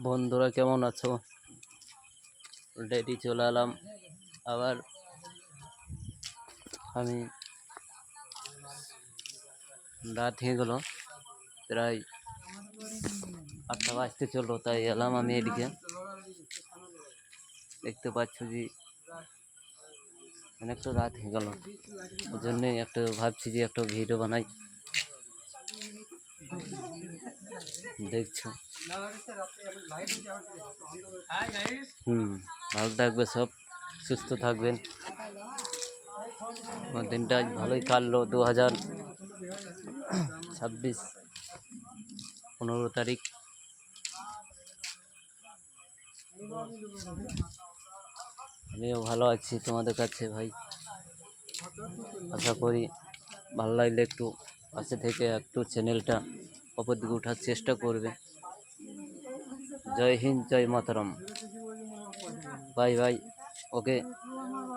বন্ধুরা কেমন আছো? অলরেডি চলে এলাম আবার। আমি রাত হয়ে গেল, প্রায় 8টা বাজতে চললো, তাই এলাম আমি এদিকে। দেখতে পাচ্ছ যে অনেকটা রাত হয়ে গেল, ওই জন্যই একটু ভাবছি যে একটা ভিডিও বানাই। দেখছো, ভালো থাকবে সব, সুস্থ থাকবেন। আমার দিনটা আজ ভালোই কাটলো। 2026 15 তারিখ। আমিও ভালো আছি তোমাদের কাছে ভাই। আশা করি ভালো লাগলে একটু পাশে থেকে একটু চ্যানেলটা ওপর দিকে ওঠার চেষ্টা করবে। জয় হিন্দ, জয় মাতরম। বাই বাই, ওকে।